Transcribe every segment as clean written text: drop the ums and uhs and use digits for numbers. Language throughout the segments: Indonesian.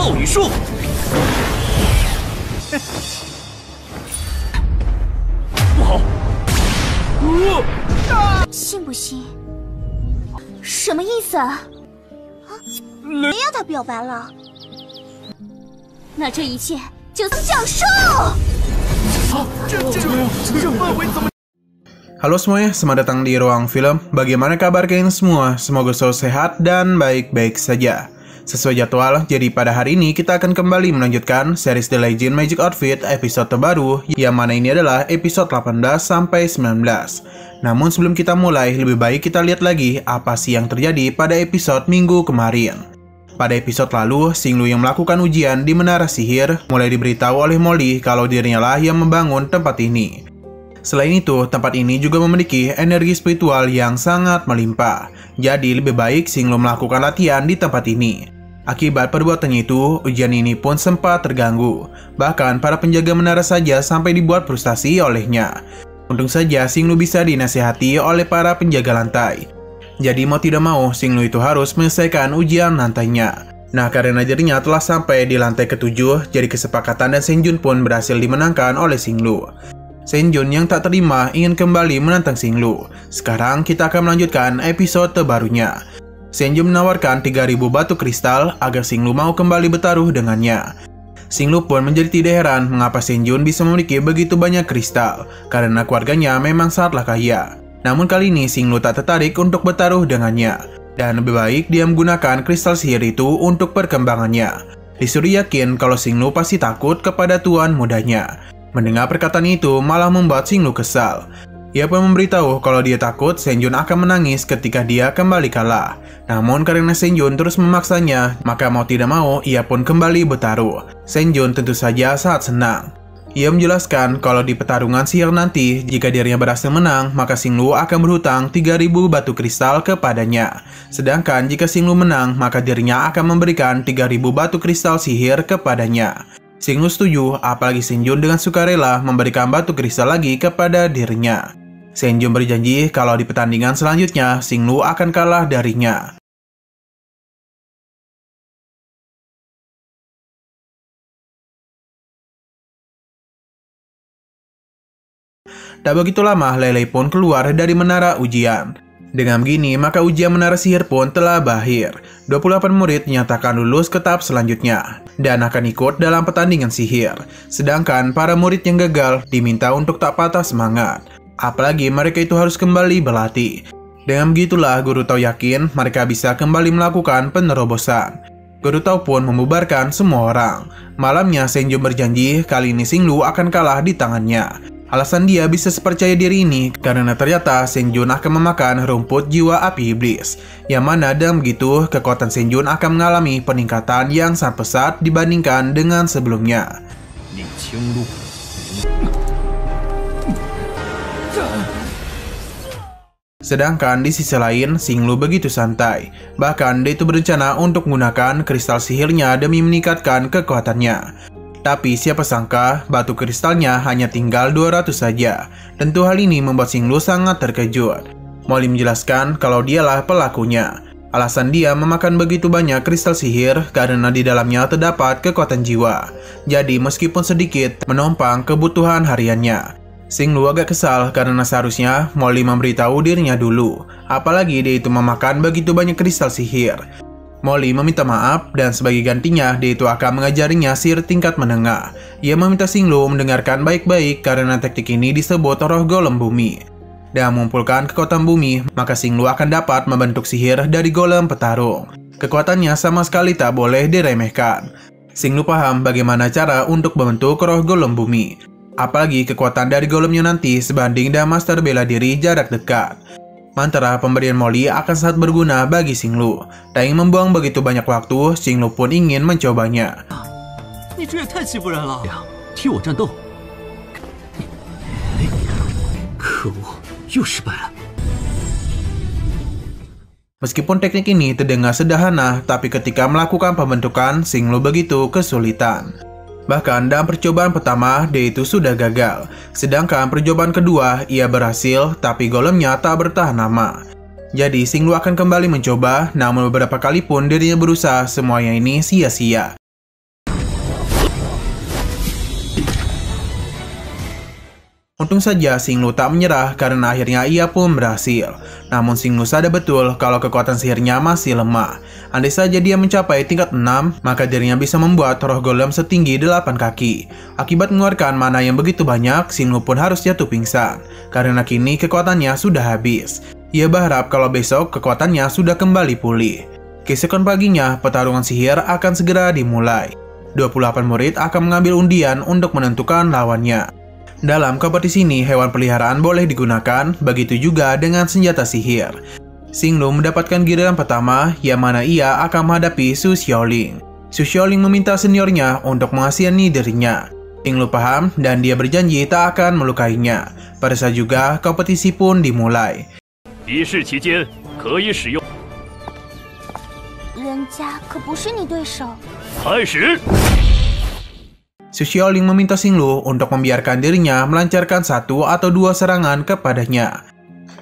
暴雨术。不好！信不信？什么意思啊？谁要他表白了？那这一切就享受。这范围怎么？ Halo semuanya, selamat datang di Ruang Film. Bagaimana kabar kalian semua? Semoga selalu sehat dan baik-baik saja. Sesuai jadwal, jadi pada hari ini kita akan kembali melanjutkan series The Legend Magic Outfit episode terbaru, yang mana ini adalah episode 18 sampai 19. Namun sebelum kita mulai, lebih baik kita lihat lagi apa sih yang terjadi pada episode minggu kemarin. Pada episode lalu, Xinglu yang melakukan ujian di Menara Sihir mulai diberitahu oleh Molly kalau dirinya lah yang membangun tempat ini. Selain itu, tempat ini juga memiliki energi spiritual yang sangat melimpah. Jadi lebih baik Xinglu melakukan latihan di tempat ini. Akibat perbuatannya itu, ujian ini pun sempat terganggu. Bahkan para penjaga menara saja sampai dibuat frustasi olehnya. Untung saja Xinglu bisa dinasihati oleh para penjaga lantai. Jadi mau tidak mau, Xinglu itu harus menyelesaikan ujian lantainya. Nah, karena dirinya telah sampai di lantai ke-7, jadi kesepakatan dan Senjun pun berhasil dimenangkan oleh Xinglu. Senjun yang tak terima ingin kembali menantang Xinglu. Sekarang kita akan melanjutkan episode terbarunya. Senjun menawarkan 3000 batu kristal agar Xinglu mau kembali bertaruh dengannya. Xinglu pun menjadi tidak heran mengapa Senjun bisa memiliki begitu banyak kristal, karena keluarganya memang sangatlah kaya. Namun kali ini Xinglu tak tertarik untuk bertaruh dengannya, dan lebih baik dia menggunakan kristal sihir itu untuk perkembangannya. Disuruh yakin kalau Xinglu pasti takut kepada tuan mudanya. Mendengar perkataan itu malah membuat Xinglu kesal. Ia pun memberitahu kalau dia takut Senjun akan menangis ketika dia kembali kalah. Namun karena Senjun terus memaksanya, maka mau tidak mau ia pun kembali bertaruh. Senjun tentu saja sangat senang. Ia menjelaskan kalau di pertarungan sihir nanti, jika dirinya berhasil menang, maka Xinglu akan berhutang 3000 batu kristal kepadanya. Sedangkan jika Xinglu menang, maka dirinya akan memberikan 3000 batu kristal sihir kepadanya. Xinglu setuju, apalagi Senjun dengan sukarela memberikan batu kristal lagi kepada dirinya. Senjun berjanji kalau di pertandingan selanjutnya, Xinglu akan kalah darinya. Tak begitu lama, Lei Lei pun keluar dari menara ujian. Dengan begini, maka ujian menara sihir pun telah berakhir. 28 murid dinyatakan lulus ke tahap selanjutnya dan akan ikut dalam pertandingan sihir. Sedangkan para murid yang gagal diminta untuk tak patah semangat. Apalagi mereka itu harus kembali berlatih. Dengan begitulah Guru Tao yakin mereka bisa kembali melakukan penerobosan. Guru Tao pun membubarkan semua orang. Malamnya Senjun berjanji kali ini Xinglu akan kalah di tangannya. Alasan dia bisa sepercaya diri ini karena ternyata Senjun akan memakan rumput jiwa api iblis, yang mana dengan begitu kekuatan Senjun akan mengalami peningkatan yang sangat pesat dibandingkan dengan sebelumnya. Sedangkan di sisi lain, Xinglu begitu santai. Bahkan dia itu berencana untuk menggunakan kristal sihirnya demi meningkatkan kekuatannya. Tapi siapa sangka batu kristalnya hanya tinggal 200 saja. Tentu hal ini membuat Xinglu sangat terkejut. Molly menjelaskan kalau dialah pelakunya. Alasan dia memakan begitu banyak kristal sihir karena di dalamnya terdapat kekuatan jiwa. Jadi meskipun sedikit menopang kebutuhan hariannya. Xinglu agak kesal karena seharusnya Molly memberitahu dirinya dulu. Apalagi dia itu memakan begitu banyak kristal sihir. Molly meminta maaf dan sebagai gantinya dia itu akan mengajarinya sihir tingkat menengah. Ia meminta Xinglu mendengarkan baik-baik karena teknik ini disebut roh golem bumi. Dan mengumpulkan kekuatan bumi, maka Xinglu akan dapat membentuk sihir dari golem petarung. Kekuatannya sama sekali tak boleh diremehkan. Xinglu paham bagaimana cara untuk membentuk roh golem bumi. Apalagi kekuatan dari golemnya nanti sebanding dengan master bela diri jarak dekat. Mantra pemberian Molly akan sangat berguna bagi Xinglu. Tak ingin membuang begitu banyak waktu, Xinglu pun ingin mencobanya. Meskipun teknik ini terdengar sederhana, tapi ketika melakukan pembentukan, Xinglu begitu kesulitan. Bahkan dalam percobaan pertama, dia itu sudah gagal. Sedangkan percobaan kedua, ia berhasil, tapi golemnya tak bertahan lama. Jadi Xinglu akan kembali mencoba, namun beberapa kali pun dirinya berusaha, semuanya ini sia-sia. Untung saja Xinglu tak menyerah karena akhirnya ia pun berhasil. Namun Xinglu sadar betul kalau kekuatan sihirnya masih lemah. Andai saja dia mencapai tingkat 6, maka dirinya bisa membuat roh golem setinggi 8 kaki. Akibat mengeluarkan mana yang begitu banyak, Xinglu pun harus jatuh pingsan. Karena kini kekuatannya sudah habis. Ia berharap kalau besok kekuatannya sudah kembali pulih. Keesokan paginya, pertarungan sihir akan segera dimulai. 28 murid akan mengambil undian untuk menentukan lawannya. Dalam kompetisi ini, hewan peliharaan boleh digunakan, begitu juga dengan senjata sihir. Xinglu mendapatkan giliran pertama, yang mana ia akan menghadapi Su Xiaoling. Su Xiaoling meminta seniornya untuk mengasihani dirinya. Xinglu paham dan dia berjanji tak akan melukainya. Pada saat juga, kompetisi pun dimulai. 比试期间可以使用。人家可不是你对手。开始。 Su Xiaoling meminta Xinglu untuk membiarkan dirinya melancarkan 1 atau 2 serangan kepadanya.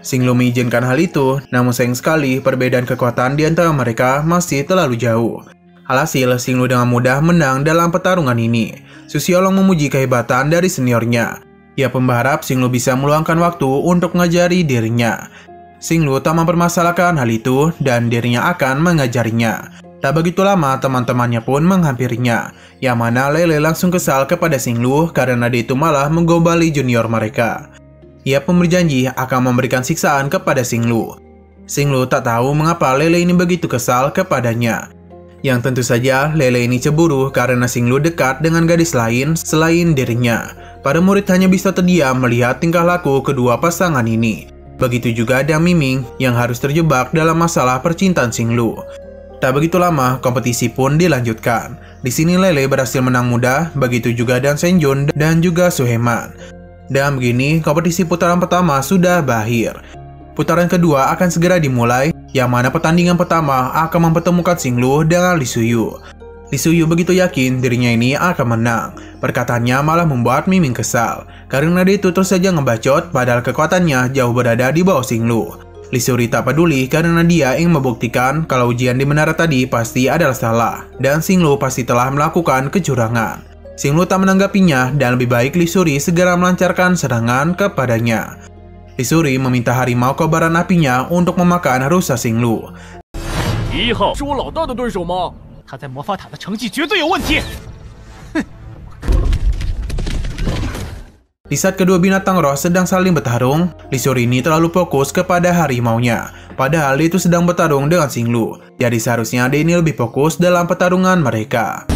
Xinglu mengizinkan hal itu, namun sayang sekali perbedaan kekuatan di antara mereka masih terlalu jauh. Alhasil, Xinglu dengan mudah menang dalam pertarungan ini. Su Xiaoling memuji kehebatan dari seniornya. Ia pun berharap Xinglu bisa meluangkan waktu untuk mengajari dirinya. Xinglu tak mempermasalahkan hal itu dan dirinya akan mengajarinya. Tak begitu lama, teman-temannya pun menghampirinya, yang mana Lele langsung kesal kepada Xinglu karena dia itu malah menggombali junior mereka. Ia pun berjanji akan memberikan siksaan kepada Xinglu. Xinglu tak tahu mengapa Lele ini begitu kesal kepadanya. Yang tentu saja Lele ini cemburu karena Xinglu dekat dengan gadis lain selain dirinya. Para murid hanya bisa terdiam melihat tingkah laku kedua pasangan ini. Begitu juga dengan Miming yang harus terjebak dalam masalah percintaan Xinglu. Tak begitu lama, kompetisi pun dilanjutkan. Di sini Lele berhasil menang mudah, begitu juga dengan Senjun dan juga Suheman. Dan begini, kompetisi putaran pertama sudah berakhir. Putaran kedua akan segera dimulai, yang mana pertandingan pertama akan mempertemukan Xinglu dengan Li Suyu. Li Suyu begitu yakin dirinya ini akan menang. Perkataannya malah membuat Miming kesal, karena dia itu terus saja ngebacot padahal kekuatannya jauh berada di bawah Xinglu. Li Suri tak peduli karena dia ingin membuktikan kalau ujian di menara tadi pasti adalah salah dan Xinglu pasti telah melakukan kecurangan. Xinglu tak menanggapinya dan lebih baik Li Suri segera melancarkan serangan kepadanya. Li Suri meminta harimau kobaran apinya untuk memakan rusa Xinglu. 1号是我老大的对手吗？他在魔法塔的成绩绝对有问题。 Di saat kedua binatang roh sedang saling bertarung, Li Suri ini terlalu fokus kepada harimaunya. Padahal dia itu sedang bertarung dengan Xinglu. Jadi seharusnya dia ini lebih fokus dalam pertarungan mereka.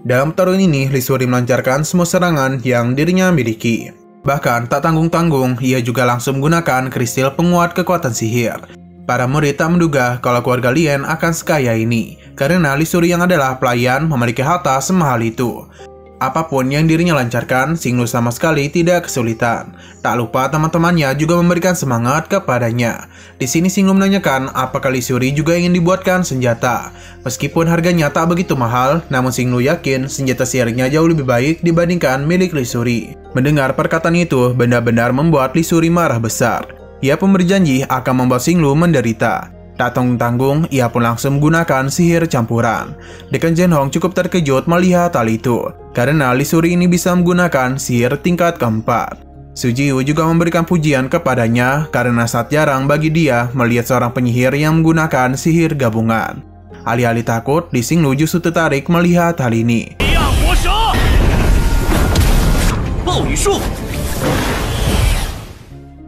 Dalam pertarungan ini, Li Suri melancarkan semua serangan yang dirinya miliki. Bahkan tak tanggung-tanggung, ia juga langsung menggunakan kristal penguat kekuatan sihir. Para murid tak menduga kalau keluarga Lien akan sekaya ini, karena Li Suri yang adalah pelayan memiliki harta semahal itu. Apapun yang dirinya lancarkan, Xinglu sama sekali tidak kesulitan. Tak lupa teman-temannya juga memberikan semangat kepadanya. Di sini Xinglu menanyakan apakah Li Suri juga ingin dibuatkan senjata. Meskipun harganya tak begitu mahal, namun Xinglu yakin senjata sihirnya jauh lebih baik dibandingkan milik Li Suri. Mendengar perkataan itu benar-benar membuat Li Suri marah besar. Ia pun berjanji akan membuat Xinglu menderita. Tak tanggung-tanggung, ia pun langsung menggunakan sihir campuran. Dekan Zhenhong cukup terkejut melihat hal itu, karena Li Suri ini bisa menggunakan sihir tingkat keempat. Su Jiu juga memberikan pujian kepadanya karena sangat jarang bagi dia melihat seorang penyihir yang menggunakan sihir gabungan. Alih-alih takut, Li Xinglu justru tertarik melihat hal ini.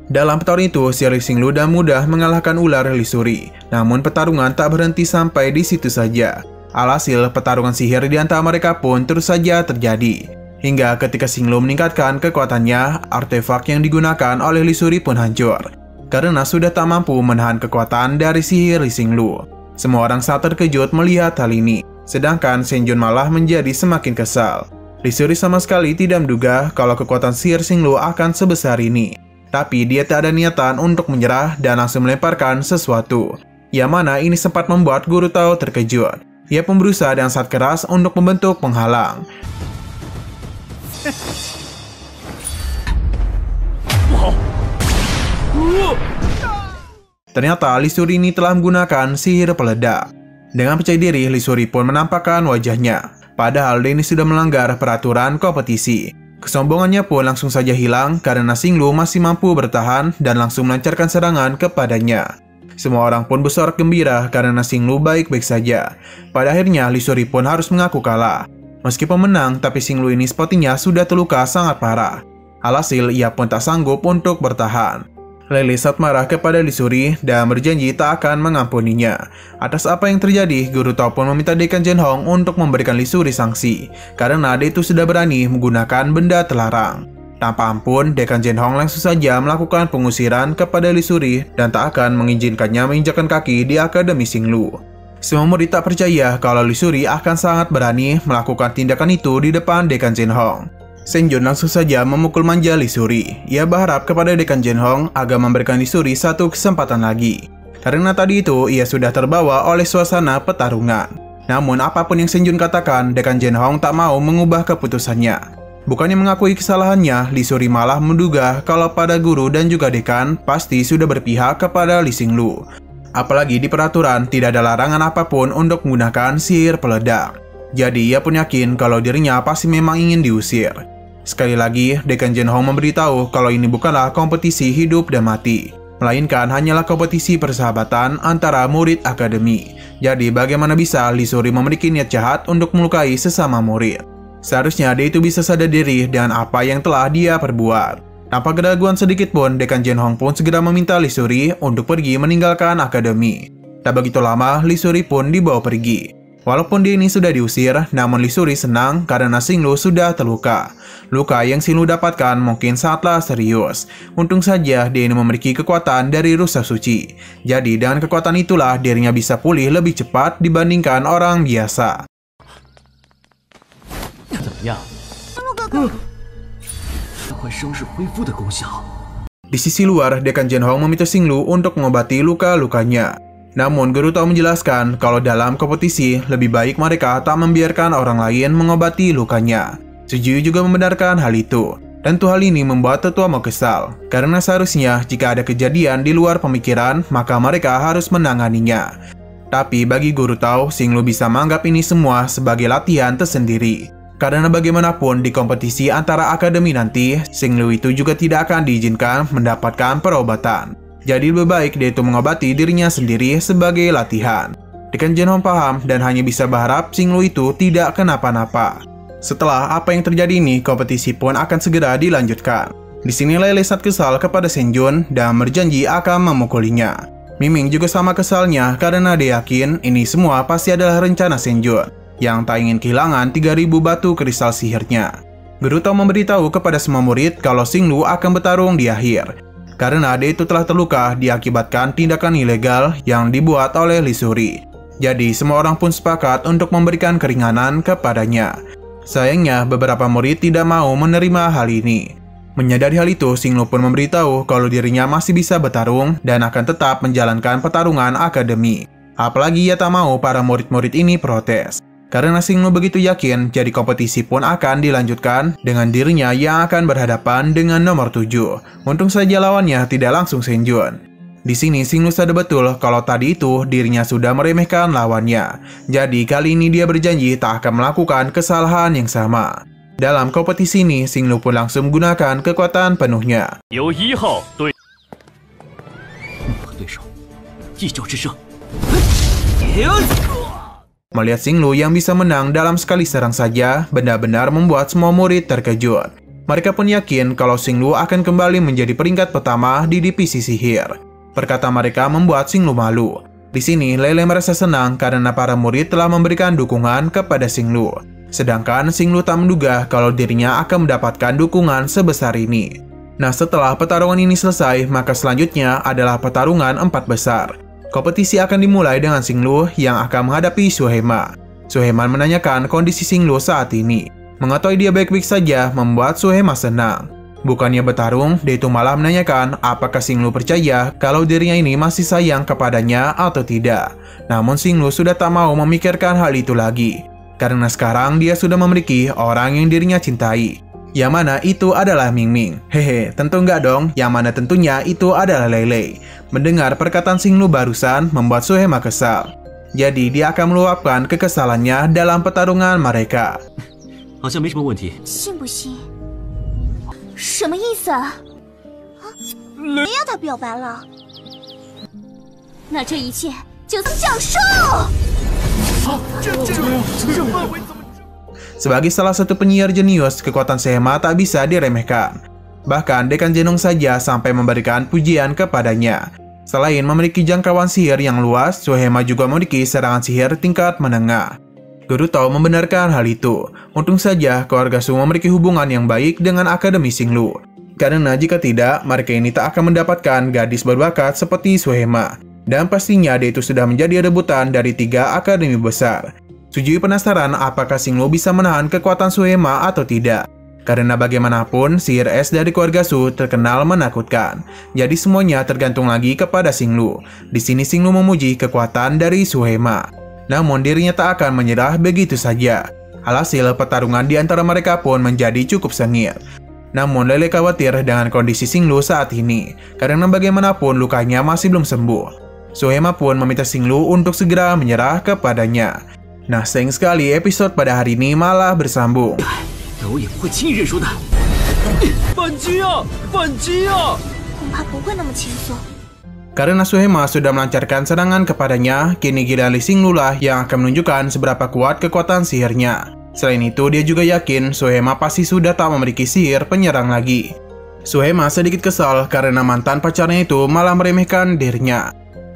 Dalam pertarungan itu, si Li Xinglu dan mudah mengalahkan ular Li Suri. Namun pertarungan tak berhenti sampai di situ saja. Alhasil, pertarungan sihir di antara mereka pun terus saja terjadi. Hingga ketika Xinglu meningkatkan kekuatannya, artefak yang digunakan oleh Li Suri pun hancur. Karena sudah tak mampu menahan kekuatan dari sihir Li Xinglu. Semua orang sangat terkejut melihat hal ini. Sedangkan Senjun malah menjadi semakin kesal. Li Suri sama sekali tidak menduga kalau kekuatan sihir Xinglu akan sebesar ini. Tapi dia tak ada niatan untuk menyerah dan langsung melemparkan sesuatu. Yang mana ini sempat membuat Guru Tao terkejut. Ia pun berusaha dengan sangat keras untuk membentuk penghalang. Ternyata Li Suri ini telah menggunakan sihir peledak. Dengan percaya diri, Li Suri pun menampakkan wajahnya. Padahal Denny sudah melanggar peraturan kompetisi. Kesombongannya pun langsung saja hilang karena Xinglu masih mampu bertahan dan langsung melancarkan serangan kepadanya. Semua orang pun bersorak gembira karena Xinglu baik-baik saja. Pada akhirnya Li Suri pun harus mengaku kalah. Meski pemenang, tapi Xinglu ini sepertinya sudah terluka sangat parah. Alhasil ia pun tak sanggup untuk bertahan. Lei Lei sangat marah kepada Li Suri dan berjanji tak akan mengampuninya. Atas apa yang terjadi, Guru Tao pun meminta Dekan Zhenhong untuk memberikan Li Suri sanksi karena dia itu sudah berani menggunakan benda terlarang. Tanpa ampun, Dekan Zhenhong langsung saja melakukan pengusiran kepada Li Suri dan tak akan mengizinkannya menginjakkan kaki di Akademi Xinglu. Semua murid tak percaya kalau Li Suri akan sangat berani melakukan tindakan itu di depan Dekan Zhenhong. Shen Jun langsung saja memukul manja Li Suri. Ia berharap kepada Dekan Zhenhong agar memberikan Li Suri satu kesempatan lagi. Karena tadi itu ia sudah terbawa oleh suasana pertarungan. Namun apapun yang Shen Jun katakan, Dekan Zhenhong tak mau mengubah keputusannya. Bukannya mengakui kesalahannya, Li Suri malah menduga kalau pada guru dan juga dekan pasti sudah berpihak kepada Li Xinglu. Apalagi di peraturan tidak ada larangan apapun untuk menggunakan sihir peledak. Jadi ia pun yakin kalau dirinya pasti memang ingin diusir. Sekali lagi, Dekan Zhenhong memberitahu kalau ini bukanlah kompetisi hidup dan mati, melainkan hanyalah kompetisi persahabatan antara murid akademi. Jadi bagaimana bisa Li Suri memiliki niat jahat untuk melukai sesama murid? Seharusnya dia itu bisa sadar diri dengan apa yang telah dia perbuat. Tanpa keraguan sedikit pun, Dekan Zhenhong pun segera meminta Li Suri untuk pergi meninggalkan akademi. Tak begitu lama, Li Suri pun dibawa pergi. Walaupun dia ini sudah diusir, namun Li Suri senang karena Xinglu sudah terluka. Luka yang Xinglu dapatkan mungkin sangatlah serius. Untung saja dia ini memiliki kekuatan dari rusa suci. Jadi dengan kekuatan itulah dirinya bisa pulih lebih cepat dibandingkan orang biasa. Di sisi luar, Dekan Zhenhong meminta Xinglu untuk mengobati luka-lukanya. Namun Guru Tao menjelaskan kalau dalam kompetisi lebih baik mereka tak membiarkan orang lain mengobati lukanya. Suju juga membenarkan hal itu. Tentu hal ini membuat tetua mau kesal, karena seharusnya jika ada kejadian di luar pemikiran, maka mereka harus menanganinya. Tapi bagi Guru Tao, Xinglu bisa menganggap ini semua sebagai latihan tersendiri. Karena bagaimanapun di kompetisi antara akademi nanti, Xinglu itu juga tidak akan diizinkan mendapatkan perobatan. Jadi lebih baik dia itu mengobati dirinya sendiri sebagai latihan. Dekan Zhenhong paham dan hanya bisa berharap Xinglu itu tidak kenapa-napa. Setelah apa yang terjadi ini, kompetisi pun akan segera dilanjutkan. Di sini Lei Lei sangat kesal kepada Shen Jun dan berjanji akan memukulinya. Miming juga sama kesalnya karena dia yakin ini semua pasti adalah rencana Shen Jun yang tak ingin kehilangan 3000 batu kristal sihirnya. Guru Tao memberitahu kepada semua murid kalau Xinglu akan bertarung di akhir, karena dia itu telah terluka diakibatkan tindakan ilegal yang dibuat oleh Li Suri. Jadi semua orang pun sepakat untuk memberikan keringanan kepadanya. Sayangnya beberapa murid tidak mau menerima hal ini. Menyadari hal itu, Xinglu pun memberitahu kalau dirinya masih bisa bertarung dan akan tetap menjalankan pertarungan akademi. Apalagi ia tak mau para murid-murid ini protes. Karena Xinglu begitu yakin, jadi kompetisi pun akan dilanjutkan dengan dirinya yang akan berhadapan dengan nomor 7. Untung saja lawannya tidak langsung Shen Jun. Di sini Xinglu sadar betul kalau tadi itu dirinya sudah meremehkan lawannya. Jadi kali ini dia berjanji tak akan melakukan kesalahan yang sama. Dalam kompetisi ini, Xinglu pun langsung menggunakan kekuatan penuhnya. Melihat Xinglu yang bisa menang dalam sekali serang saja, benar-benar membuat semua murid terkejut. Mereka pun yakin kalau Xinglu akan kembali menjadi peringkat pertama di divisi sihir. Perkataan mereka membuat Xinglu malu. Di sini, Lei Lei merasa senang karena para murid telah memberikan dukungan kepada Xinglu. Sedangkan Xinglu tak menduga kalau dirinya akan mendapatkan dukungan sebesar ini. Nah, setelah pertarungan ini selesai, maka selanjutnya adalah pertarungan 4 besar. Kompetisi akan dimulai dengan Xinglu yang akan menghadapi Suhema. Suheman menanyakan kondisi Xinglu saat ini. Mengetahui dia baik-baik saja membuat Suhema senang. Bukannya bertarung, dia itu malah menanyakan apakah Xinglu percaya kalau dirinya ini masih sayang kepadanya atau tidak. Namun Xinglu sudah tak mau memikirkan hal itu lagi. Karena sekarang dia sudah memiliki orang yang dirinya cintai. Yang mana itu adalah Mingming. Hehe, tentu enggak dong. Yang mana tentunya itu adalah Lei Lei. Mendengar perkataan Xinglu barusan membuat Suhema kesal. Jadi dia akan meluapkan kekesalannya dalam pertarungan mereka. 好像没什么问题。信不信？什么意思啊？雷要他表白了，那这一切就此讲授。Sebagai salah satu penyiar jenius, kekuatan Suhema tak bisa diremehkan. Bahkan Dekan Zhenong saja sampai memberikan pujian kepadanya. Selain memiliki jangkauan sihir yang luas, Suhema juga memiliki serangan sihir tingkat menengah. Guru Tao membenarkan hal itu. Untung saja keluarga Su memiliki hubungan yang baik dengan Akademi Xinglu. Karena jika tidak, mereka ini tak akan mendapatkan gadis berbakat seperti Suhema. Dan pastinya dia itu sudah menjadi rebutan dari 3 akademi besar. Sujui penasaran apakah Xinglu bisa menahan kekuatan Suhema atau tidak. Karena bagaimanapun, sihir es dari keluarga Su terkenal menakutkan. Jadi semuanya tergantung lagi kepada Xinglu. Di sini Xinglu memuji kekuatan dari Suhema. Namun dirinya tak akan menyerah begitu saja. Alhasil pertarungan di antara mereka pun menjadi cukup sengit. Namun Lele khawatir dengan kondisi Xinglu saat ini, karena bagaimanapun lukanya masih belum sembuh. Suhema pun meminta Xinglu untuk segera menyerah kepadanya. Nah, sayang sekali episode pada hari ini malah bersambung. 我也不会轻易认输的。反击啊！反击啊！恐怕不会那么轻松。 Karena Suhema sudah melancarkan serangan kepadanya, kini giliran Li Xinglu lah yang akan menunjukkan seberapa kuat kekuatan sihirnya. Selain itu, dia juga yakin Suhema pasti sudah tak memiliki sihir penyerang lagi. Suhema sedikit kesal karena mantan pacarnya itu malah meremehkan dirinya.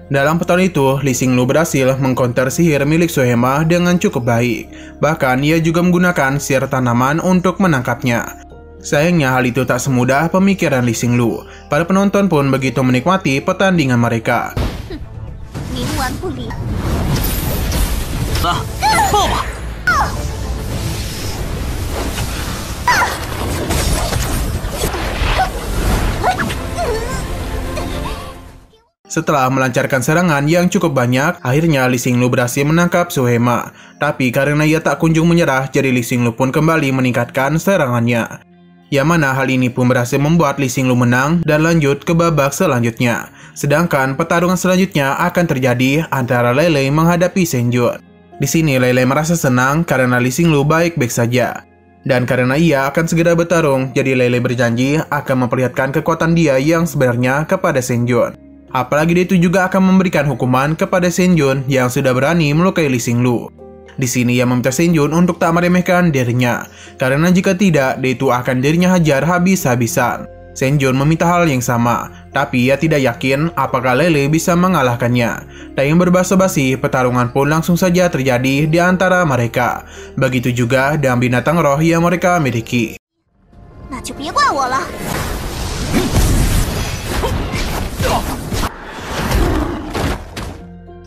Dalam pertarungan itu, Li Xinglu berhasil mengcounter sihir milik Suhema dengan cukup baik. Bahkan ia juga menggunakan sihir tanaman untuk menangkapnya. Sayangnya hal itu tak semudah pemikiran Li Xinglu. Para penonton pun begitu menikmati pertandingan mereka. Setelah melancarkan serangan yang cukup banyak, akhirnya Li Xinglu berhasil menangkap Suhema. Tapi karena ia tak kunjung menyerah, jadi Li Xinglu pun kembali meningkatkan serangannya. Yang mana hal ini pun berhasil membuat Li Xinglu menang dan lanjut ke babak selanjutnya. Sedangkan pertarungan selanjutnya akan terjadi antara Lele menghadapi Zhenjun. Di sini Lele merasa senang karena Li Xinglu baik-baik saja. Dan karena ia akan segera bertarung, jadi Lele berjanji akan memperlihatkan kekuatan dia yang sebenarnya kepada Zhenjun. Apalagi dia itu juga akan memberikan hukuman kepada Zhenjun yang sudah berani melukai Li Xinglu. Di sini ia meminta Zhenjun untuk tak meremehkan dirinya, karena jika tidak, dia itu akan dirinya hajar habis-habisan. Zhenjun meminta hal yang sama, tapi ia tidak yakin apakah Lele bisa mengalahkannya. Tak yang berbahasa basi, pertarungan pun langsung saja terjadi di antara mereka. Begitu juga dengan binatang roh yang mereka miliki.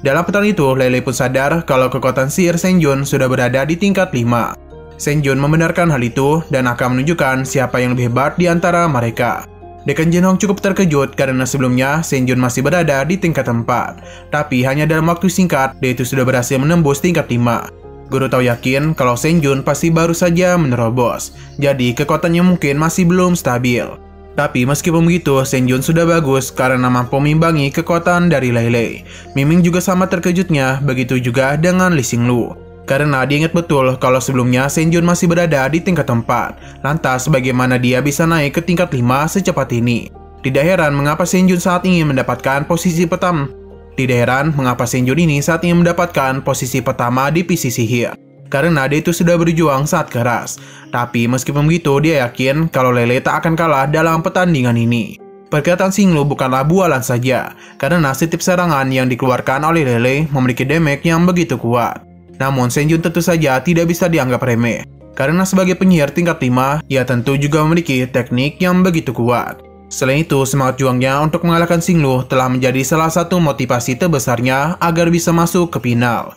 Dalam pertarungan itu, Lele pun sadar kalau kekuatan sihir Zhenjun sudah berada di tingkat 5. Zhenjun membenarkan hal itu dan akan menunjukkan siapa yang lebih hebat di antara mereka. Dekan Zhenong cukup terkejut karena sebelumnya Zhenjun masih berada di tingkat 4. Tapi hanya dalam waktu singkat, dia itu sudah berhasil menembus tingkat 5. Guru Tao yakin kalau Zhenjun pasti baru saja menerobos, jadi kekuatannya mungkin masih belum stabil. Tapi meskipun begitu, Zhenjun sudah bagus karena mampu mengimbangi kekuatan dari Lele. Miming juga sama terkejutnya, begitu juga dengan Li Xinglu. Karena dia ingat betul kalau sebelumnya Zhenjun masih berada di tingkat 4. Lantas bagaimana dia bisa naik ke tingkat 5 secepat ini? Tidak heran mengapa Zhenjun saat ingin mendapatkan posisi pertama. Tidak heran mengapa Zhenjun ini saat ingin mendapatkan posisi pertama di PC sihir. Karena dia itu sudah berjuang sangat keras. Tapi meskipun begitu, dia yakin kalau Lele tak akan kalah dalam pertandingan ini. Perkataan Xinglu bukanlah bualan saja, karena setiap serangan yang dikeluarkan oleh Lele memiliki damage yang begitu kuat. Namun Zhenjun tentu saja tidak bisa dianggap remeh. Karena sebagai penyihir tingkat 5, ia tentu juga memiliki teknik yang begitu kuat. Selain itu, semangat juangnya untuk mengalahkan Xinglu telah menjadi salah satu motivasi terbesarnya agar bisa masuk ke final.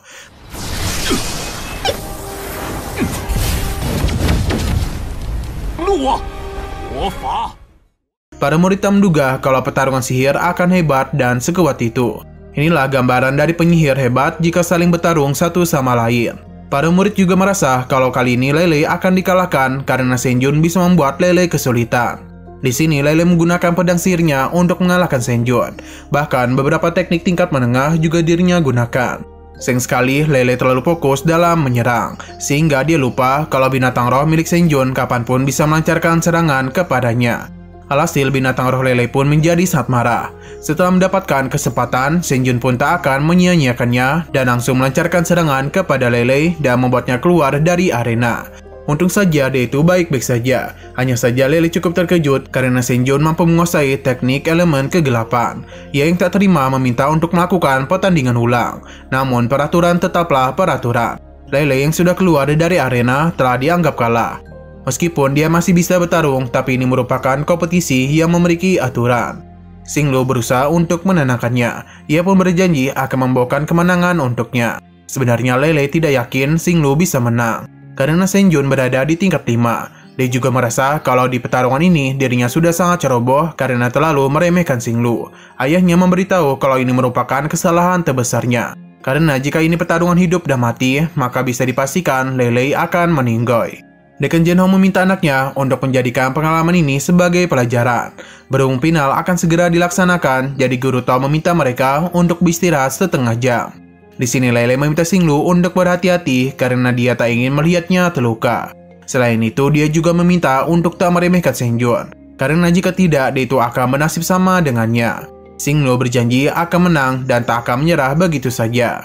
Para murid tak menduga kalau pertarungan sihir akan hebat dan sekuat itu. Inilah gambaran dari penyihir hebat jika saling bertarung satu sama lain. Para murid juga merasa kalau kali ini Lele akan dikalahkan karena Zhenjun bisa membuat Lele kesulitan. Di sini Lele menggunakan pedang sihirnya untuk mengalahkan Zhenjun. Bahkan beberapa teknik tingkat menengah juga dirinya gunakan. Sayang sekali, Lele terlalu fokus dalam menyerang, sehingga dia lupa kalau binatang roh milik Senjun kapanpun bisa melancarkan serangan kepadanya. Alhasil, binatang roh Lele pun menjadi sangat marah. Setelah mendapatkan kesempatan, Senjun pun tak akan menyia-nyiakannya dan langsung melancarkan serangan kepada Lele dan membuatnya keluar dari arena. Untung saja dia itu baik-baik saja. Hanya saja Lele cukup terkejut karena Senjun mampu menguasai teknik elemen kegelapan. Ia yang tak terima meminta untuk melakukan pertandingan ulang. Namun peraturan tetaplah peraturan. Lele yang sudah keluar dari arena telah dianggap kalah. Meskipun dia masih bisa bertarung, tapi ini merupakan kompetisi yang memiliki aturan. Xinglu berusaha untuk menenangkannya. Ia pun berjanji akan membawakan kemenangan untuknya. Sebenarnya Lele tidak yakin Xinglu bisa menang, karena Senjun berada di tingkat 5. Dia juga merasa kalau di pertarungan ini dirinya sudah sangat ceroboh karena terlalu meremehkan Xinglu. Ayahnya memberitahu kalau ini merupakan kesalahan terbesarnya. Karena jika ini pertarungan hidup dan mati, maka bisa dipastikan Lele akan meninggoy. Dekan Zhenhong meminta anaknya untuk menjadikan pengalaman ini sebagai pelajaran. Berhubung final akan segera dilaksanakan, jadi Guru Tao meminta mereka untuk beristirahat setengah jam. Di sini Lele meminta Xinglu untuk berhati-hati karena dia tak ingin melihatnya terluka. Selain itu, dia juga meminta untuk tak meremehkan Senjun, karena jika tidak, dia itu akan bernasib sama dengannya. Xinglu berjanji akan menang dan tak akan menyerah begitu saja.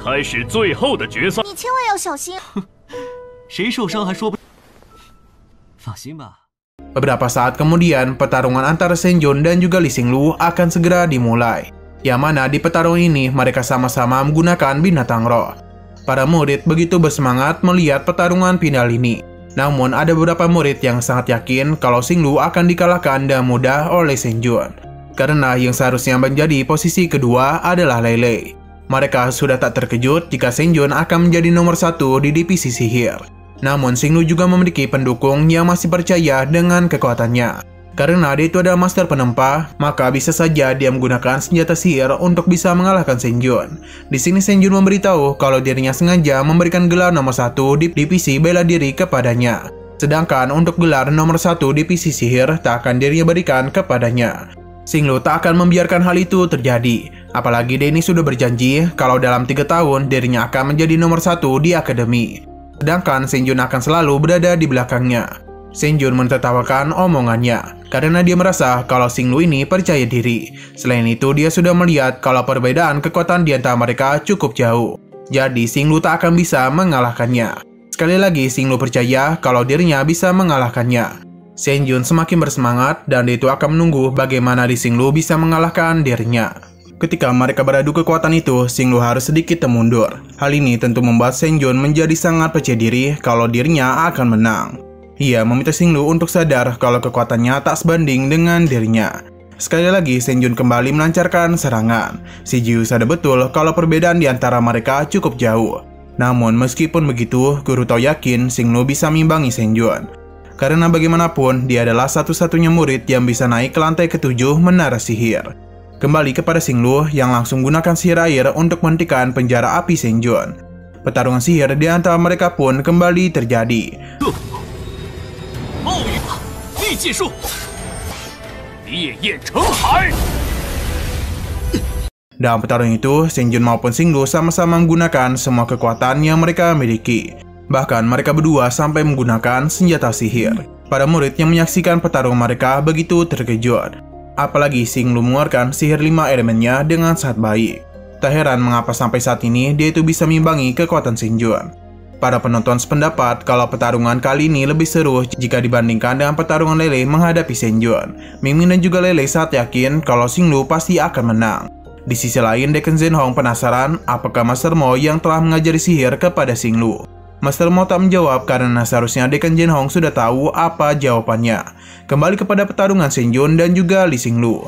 开始最后的决赛。你千万要小心。谁受伤还说不。放心吧。 Beberapa saat kemudian, pertarungan antara Senjun dan juga Li Xinglu akan segera dimulai. Yang mana di pertarungan ini mereka sama-sama menggunakan binatang roh. Para murid begitu bersemangat melihat pertarungan final ini. Namun ada beberapa murid yang sangat yakin kalau Xinglu akan dikalahkan dengan mudah oleh Senjun. Karena yang seharusnya menjadi posisi kedua adalah Lele. Mereka sudah tak terkejut jika Senjun akan menjadi nomor 1 di divisi sihir. Namun Xinglu juga memiliki pendukung yang masih percaya dengan kekuatannya. Karena dia itu adalah master penempah, maka bisa saja dia menggunakan senjata sihir untuk bisa mengalahkan Senjun. Di sini Senjun memberitahu kalau dirinya sengaja memberikan gelar nomor 1 di divisi bela diri kepadanya. Sedangkan untuk gelar nomor 1 divisi sihir tak akan dirinya berikan kepadanya. Xinglu tak akan membiarkan hal itu terjadi. Apalagi dia ini sudah berjanji kalau dalam 3 tahun dirinya akan menjadi nomor 1 di akademi. Sedangkan Senjun akan selalu berada di belakangnya. Senjun mentertawakan omongannya karena dia merasa kalau Xinglu ini percaya diri. Selain itu, dia sudah melihat kalau perbedaan kekuatan di antara mereka cukup jauh. Jadi Xinglu tak akan bisa mengalahkannya. Sekali lagi Xinglu percaya kalau dirinya bisa mengalahkannya. Senjun semakin bersemangat dan dia itu akan menunggu bagaimana Li Xinglu bisa mengalahkan dirinya. Ketika mereka beradu kekuatan itu, Xinglu harus sedikit mundur. Hal ini tentu membuat Senjun menjadi sangat percaya diri kalau dirinya akan menang. Ia meminta Xinglu untuk sadar kalau kekuatannya tak sebanding dengan dirinya. Sekali lagi Senjun kembali melancarkan serangan. Si Jiu sadar betul kalau perbedaan di antara mereka cukup jauh. Namun meskipun begitu, Guru Tao yakin Xinglu bisa mengimbangi Senjun. Karena bagaimanapun, dia adalah satu-satunya murid yang bisa naik ke lantai ke-7 menara sihir. Kembali kepada Xinglu yang langsung menggunakan sihir air untuk menghentikan penjara api Senjun. Pertarungan sihir di antara mereka pun kembali terjadi. Dalam pertarungan itu, Senjun maupun Xinglu sama-sama menggunakan semua kekuatan yang mereka miliki. Bahkan mereka berdua sampai menggunakan senjata sihir. Para murid yang menyaksikan pertarungan mereka begitu terkejut. Apalagi Xinglu mengeluarkan sihir 5 elemennya dengan sangat baik. Tak heran mengapa sampai saat ini dia itu bisa mengimbangi kekuatan Senjun. Para penonton sependapat kalau pertarungan kali ini lebih seru jika dibandingkan dengan pertarungan Lele menghadapi Senjun. Mingming dan juga Lele sangat yakin kalau Xinglu pasti akan menang. Di sisi lain, Dekan Zhenhong penasaran apakah Master Mo yang telah mengajari sihir kepada Xinglu. Master Mo tak menjawab karena seharusnya Dekan Zhenhong sudah tahu apa jawabannya. Kembali kepada pertarungan Senjun dan juga Li Xinglu.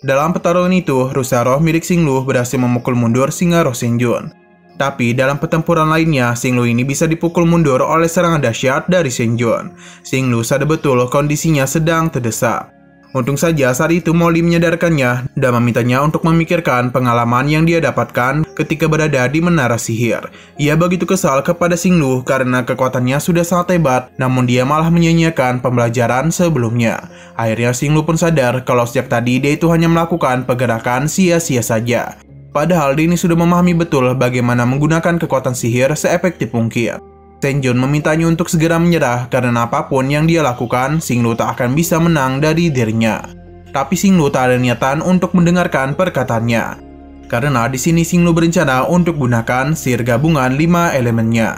Dalam pertarungan itu, rusa roh milik Xinglu berhasil memukul mundur singa roh Senjun. Tapi dalam pertempuran lainnya, Xinglu ini bisa dipukul mundur oleh serangan dahsyat dari Senjun. Xinglu sadar betul kondisinya sedang terdesak. Untung saja saat itu Molly menyadarkannya dan memintanya untuk memikirkan pengalaman yang dia dapatkan ketika berada di menara sihir. Ia begitu kesal kepada Xinglu karena kekuatannya sudah sangat hebat, namun dia malah menyia-nyiakan pembelajaran sebelumnya. Akhirnya Xinglu pun sadar kalau sejak tadi dia itu hanya melakukan pergerakan sia-sia saja. Padahal dia ini sudah memahami betul bagaimana menggunakan kekuatan sihir seefektif mungkin. Senjun memintanya untuk segera menyerah karena apapun yang dia lakukan, Xinglu tak akan bisa menang dari dirinya. Tapi Xinglu tak ada niatan untuk mendengarkan perkataannya. Karena di sini Xinglu berencana untuk gunakan sihir gabungan 5 elemennya.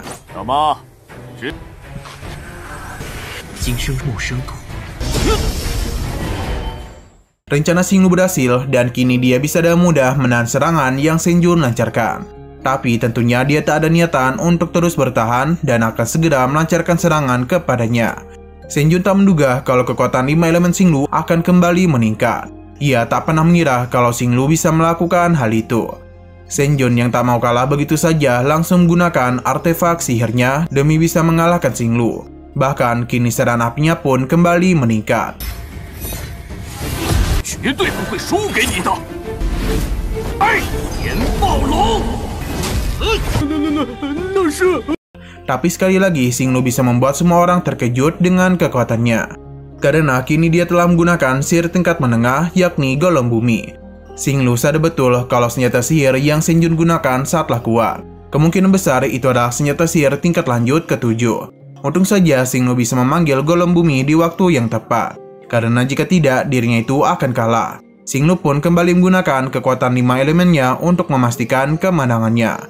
Rencana Xinglu berhasil dan kini dia bisa dengan mudah menahan serangan yang Senjun lancarkan. Tapi tentunya dia tak ada niatan untuk terus bertahan dan akan segera melancarkan serangan kepadanya. Senjun tak menduga kalau kekuatan 5 elemen Xinglu akan kembali meningkat. Ia tak pernah mengira kalau Xinglu bisa melakukan hal itu. Senjun yang tak mau kalah begitu saja langsung menggunakan artefak sihirnya demi bisa mengalahkan Xinglu. Bahkan kini serangan apinya pun kembali meningkat. Tapi sekali lagi Xinglu bisa membuat semua orang terkejut dengan kekuatannya. Karena kini dia telah menggunakan sihir tingkat menengah yakni Golem Bumi. Xinglu sadar betul kalau senjata sihir yang Senjun gunakan saatlah kuat. Kemungkinan besar itu adalah senjata sihir tingkat lanjut ke-7. Untung saja Xinglu bisa memanggil Golem Bumi di waktu yang tepat. Karena jika tidak dirinya itu akan kalah. Xinglu pun kembali menggunakan kekuatan 5 elemennya untuk memastikan kemenangannya.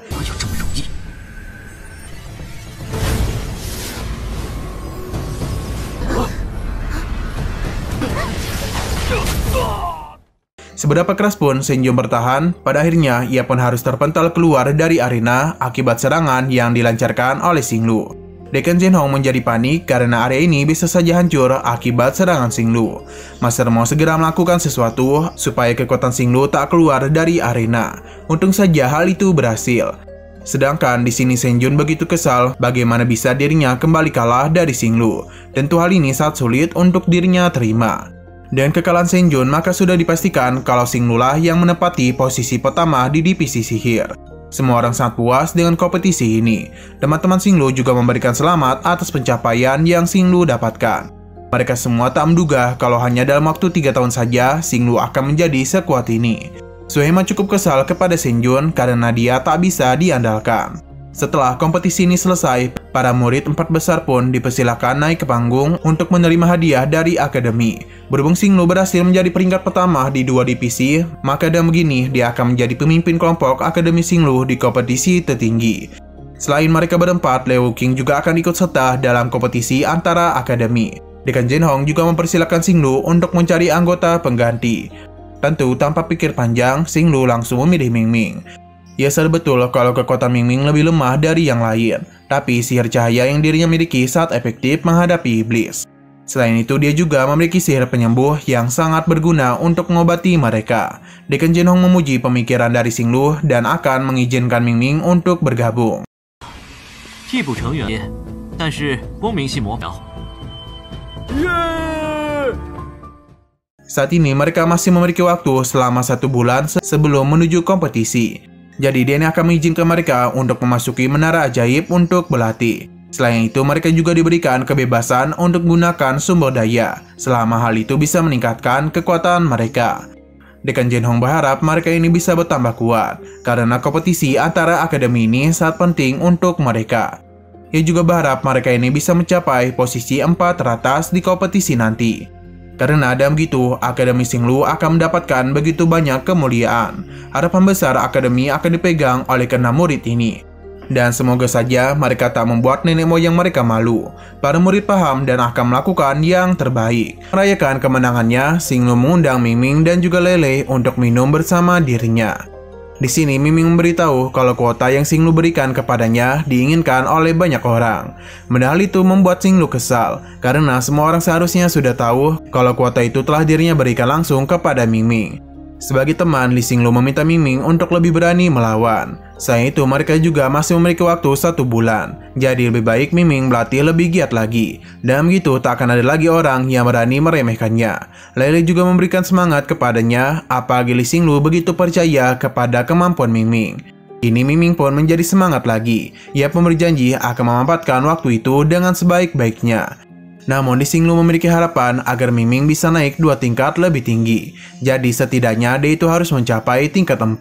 Seberapa keras pun Senjun bertahan, pada akhirnya ia pun harus terpental keluar dari arena akibat serangan yang dilancarkan oleh Xinglu. Dekan Zhenhong menjadi panik karena area ini bisa saja hancur akibat serangan Xinglu. Master mau segera melakukan sesuatu supaya kekuatan Xinglu tak keluar dari arena. Untung saja hal itu berhasil. Sedangkan di sini Senjun begitu kesal bagaimana bisa dirinya kembali kalah dari Xinglu. Tentu hal ini sangat sulit untuk dirinya terima. Dan kekalahan Senjun maka sudah dipastikan kalau Xinglu lah yang menempati posisi pertama di divisi sihir. Semua orang sangat puas dengan kompetisi ini. Teman-teman Xinglu juga memberikan selamat atas pencapaian yang Xinglu dapatkan. Mereka semua tak menduga kalau hanya dalam waktu 3 tahun saja Xinglu akan menjadi sekuat ini. Suhema cukup kesal kepada Senjun karena dia tak bisa diandalkan. Setelah kompetisi ini selesai, para murid 4 besar pun dipersilakan naik ke panggung untuk menerima hadiah dari akademi. Berhubung Xinglu berhasil menjadi peringkat pertama di 2 divisi, maka dengan begini dia akan menjadi pemimpin kelompok akademi Xinglu di kompetisi tertinggi. Selain mereka berempat, Leo King juga akan ikut serta dalam kompetisi antara akademi. Dekan Zhenhong juga mempersilakan Xinglu untuk mencari anggota pengganti. Tentu tanpa pikir panjang, Xinglu langsung memilih Mingming. Ia sadar betul kalau kekuatan Mingming lebih lemah dari yang lain, tapi sihir cahaya yang dirinya miliki sangat efektif menghadapi iblis. Selain itu, dia juga memiliki sihir penyembuh yang sangat berguna untuk mengobati mereka. Dekan Zhenhong memuji pemikiran dari Xinglu dan akan mengizinkan Mingming untuk bergabung. Saat ini mereka masih memiliki waktu selama 1 bulan sebelum menuju kompetisi. Jadi Denny akan mengizinkan mereka untuk memasuki menara ajaib untuk berlatih. Selain itu mereka juga diberikan kebebasan untuk menggunakan sumber daya. Selama hal itu bisa meningkatkan kekuatan mereka. Dekan Zhenhong berharap mereka ini bisa bertambah kuat. Karena kompetisi antara akademi ini sangat penting untuk mereka. Ia juga berharap mereka ini bisa mencapai posisi 4 teratas di kompetisi nanti. Karena dengan begitu, Akademi Xinglu akan mendapatkan begitu banyak kemuliaan. Harapan besar Akademi akan dipegang oleh ke-6 murid ini. Dan semoga saja mereka tak membuat nenek moyang mereka malu. Para murid paham dan akan melakukan yang terbaik. Merayakan kemenangannya, Xinglu mengundang Mingming dan juga Lele untuk minum bersama dirinya. Di sini Mingming memberitahu kalau kuota yang Xinglu berikan kepadanya diinginkan oleh banyak orang. Padahal itu membuat Xinglu kesal, karena semua orang seharusnya sudah tahu kalau kuota itu telah dirinya berikan langsung kepada Mingming. Sebagai teman, Lee Xinglu meminta Ming untuk lebih berani melawan. Selain itu, mereka juga masih memiliki waktu 1 bulan. Jadi lebih baik Ming berlatih lebih giat lagi. Dan begitu tak akan ada lagi orang yang berani meremehkannya. Lei Lei juga memberikan semangat kepadanya, apalagi Lee Xinglu begitu percaya kepada kemampuan Ming. Kini Ming pun menjadi semangat lagi. Ia pun berjanji akan memanfaatkan waktu itu dengan sebaik-baiknya. Namun Lee Xinglu memiliki harapan agar Ming bisa naik 2 tingkat lebih tinggi. Jadi setidaknya dia itu harus mencapai tingkat 4.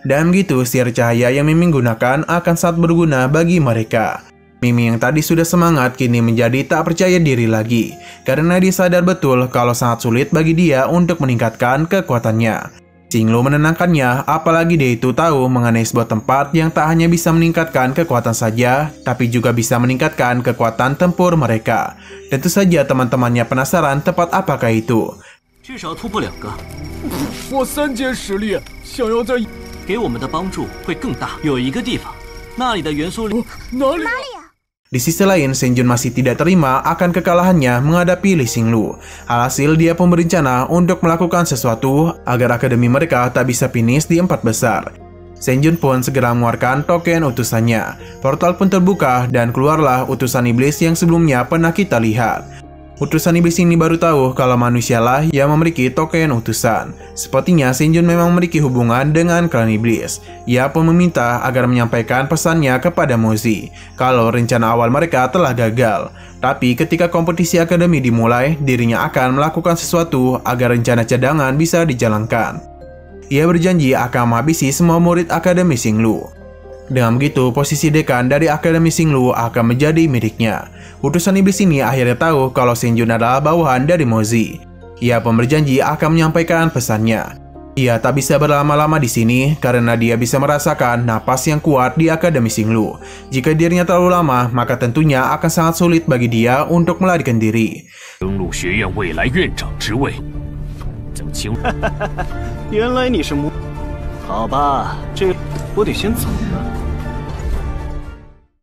Dan begitu sihir cahaya yang Ming gunakan akan sangat berguna bagi mereka. Ming yang tadi sudah semangat kini menjadi tak percaya diri lagi. Karena dia sadar betul kalau sangat sulit bagi dia untuk meningkatkan kekuatannya. Xinglu menenangkannya, apalagi dia itu tahu mengenai sebuah tempat yang tak hanya bisa meningkatkan kekuatan saja, tapi juga bisa meningkatkan kekuatan tempur mereka. Tentu saja teman-temannya penasaran tempat apakah itu. Di sisi lain, Shen Jun masih tidak terima akan kekalahannya menghadapi Lee Xinglu. Alhasil, dia pun berencana untuk melakukan sesuatu agar akademi mereka tak bisa finish di 4 besar. Shen Jun pun segera mengeluarkan token utusannya. Portal pun terbuka dan keluarlah utusan iblis yang sebelumnya pernah kita lihat. Utusan iblis ini baru tahu kalau manusialah yang memiliki token utusan. Sepertinya Shen Jun memang memiliki hubungan dengan klan iblis. Ia pun meminta agar menyampaikan pesannya kepada Mozi kalau rencana awal mereka telah gagal. Tapi ketika kompetisi akademi dimulai, dirinya akan melakukan sesuatu agar rencana cadangan bisa dijalankan. Ia berjanji akan menghabisi semua murid Akademi Xinglu. Dengan begitu, posisi dekan dari Akademi Xinglu akan menjadi miliknya. Utusan iblis ini akhirnya tahu kalau Shen Jun adalah bawahan dari Mozi. Ia pun berjanji akan menyampaikan pesannya. Ia tak bisa berlama-lama di sini karena dia bisa merasakan napas yang kuat di Akademi Xinglu. Jika dirinya terlalu lama, maka tentunya akan sangat sulit bagi dia untuk melarikan diri.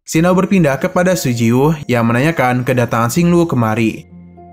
Xianao berpindah kepada Su Jiu yang menanyakan kedatangan Xinglu kemari.